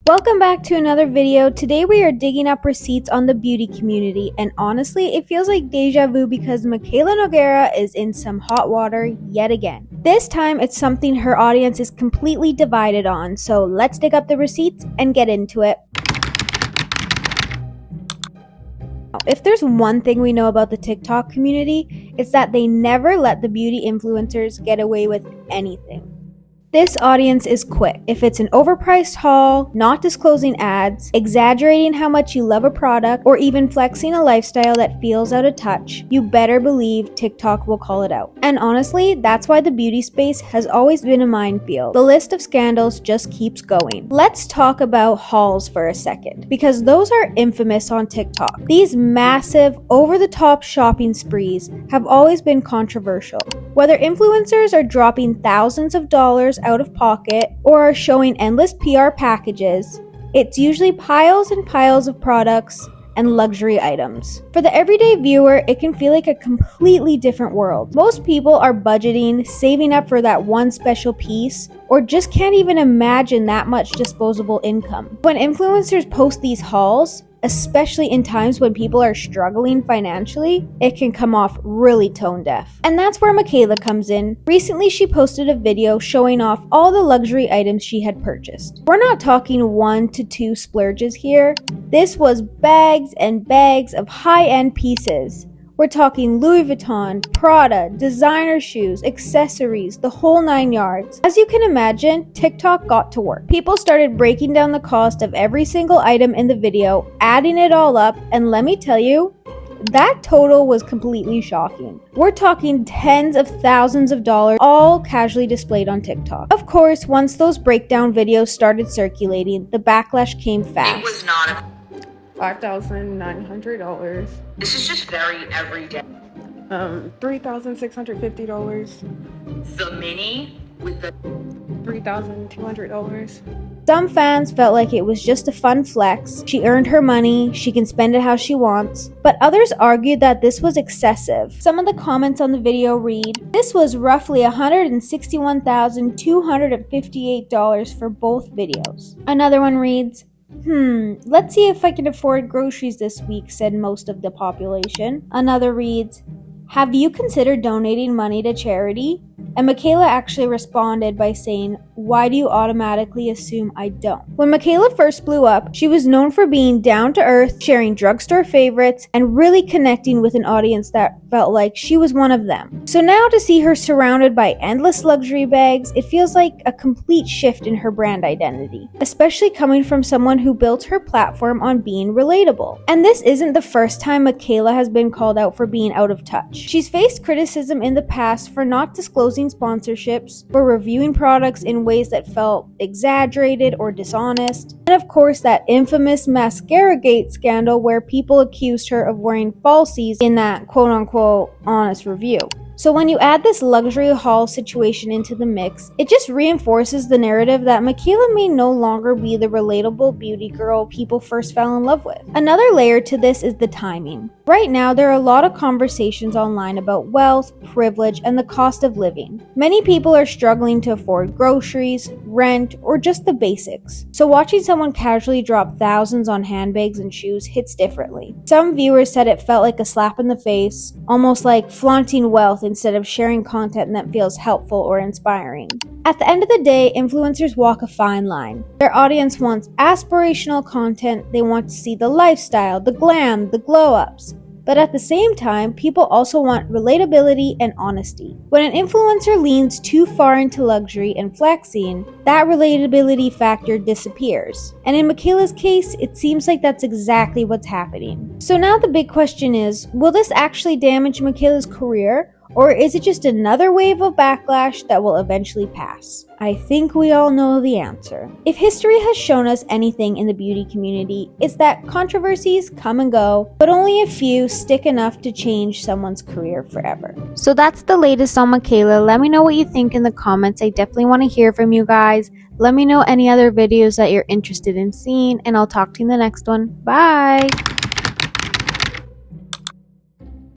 Welcome back to another video. Today we are digging up receipts on the beauty community, and honestly it feels like deja vu because Mikayla Nogueira is in some hot water yet again. This time it's something her audience is completely divided on, so let's dig up the receipts and get into it. If there's one thing we know about the TikTok community, it's that they never let the beauty influencers get away with anything. This audience is quick. If it's an overpriced haul, not disclosing ads, exaggerating how much you love a product, or even flexing a lifestyle that feels out of touch, you better believe TikTok will call it out. And honestly, that's why the beauty space has always been a minefield. The list of scandals just keeps going. Let's talk about hauls for a second, because those are infamous on TikTok. These massive, over-the-top shopping sprees have always been controversial. Whether influencers are dropping thousands of dollars out of pocket or are showing endless PR packages, it's usually piles and piles of products and luxury items. For the everyday viewer, it can feel like a completely different world. Most people are budgeting, saving up for that one special piece, or just can't even imagine that much disposable income. When influencers post these hauls, especially in times when people are struggling financially, it can come off really tone deaf. And that's where Mikayla comes in. Recently, she posted a video showing off all the luxury items she had purchased. We're not talking 1 to 2 splurges here. This was bags and bags of high-end pieces. We're talking Louis Vuitton, Prada, designer shoes, accessories, the whole 9 yards. As you can imagine, TikTok got to work. People started breaking down the cost of every single item in the video, adding it all up, and let me tell you, that total was completely shocking. We're talking tens of thousands of dollars, all casually displayed on TikTok. Of course, once those breakdown videos started circulating, the backlash came fast. It was not $5,900. This is just very everyday. $3,650. The mini with the $3,200. Some fans felt like it was just a fun flex. She earned her money, she can spend it how she wants. But others argued that this was excessive. Some of the comments on the video read, "This was roughly $161,258 for both videos." Another one reads, let's see if I can afford groceries this week, said most of the population. Another reads, "Have you considered donating money to charity?" And Mikayla actually responded by saying, "Why do you automatically assume I don't?" When Mikayla first blew up, she was known for being down to earth, sharing drugstore favorites, and really connecting with an audience that felt like she was one of them. So now to see her surrounded by endless luxury bags, it feels like a complete shift in her brand identity, especially coming from someone who built her platform on being relatable. And this isn't the first time Mikayla has been called out for being out of touch. She's faced criticism in the past for not disclosing sponsorships, for reviewing products in ways that felt exaggerated or dishonest, and of course that infamous mascara gate scandal where people accused her of wearing falsies in that quote-unquote honest review. So when you add this luxury haul situation into the mix, it just reinforces the narrative that Mikayla may no longer be the relatable beauty girl people first fell in love with. Another layer to this is the timing. Right now, there are a lot of conversations online about wealth, privilege, and the cost of living. Many people are struggling to afford groceries, rent, or just the basics. So watching someone casually drop thousands on handbags and shoes hits differently. Some viewers said it felt like a slap in the face, almost like flaunting wealth instead of sharing content that feels helpful or inspiring. At the end of the day, influencers walk a fine line. Their audience wants aspirational content, they want to see the lifestyle, the glam, the glow-ups. But at the same time, people also want relatability and honesty. When an influencer leans too far into luxury and flexing, that relatability factor disappears. And in Mikayla's case, it seems like that's exactly what's happening. So now the big question is, will this actually damage Mikayla's career? Or is it just another wave of backlash that will eventually pass? I think we all know the answer. If history has shown us anything in the beauty community, it's that controversies come and go, but only a few stick enough to change someone's career forever. So that's the latest on Mikayla. Let me know what you think in the comments. I definitely want to hear from you guys. Let me know any other videos that you're interested in seeing, and I'll talk to you in the next one. Bye!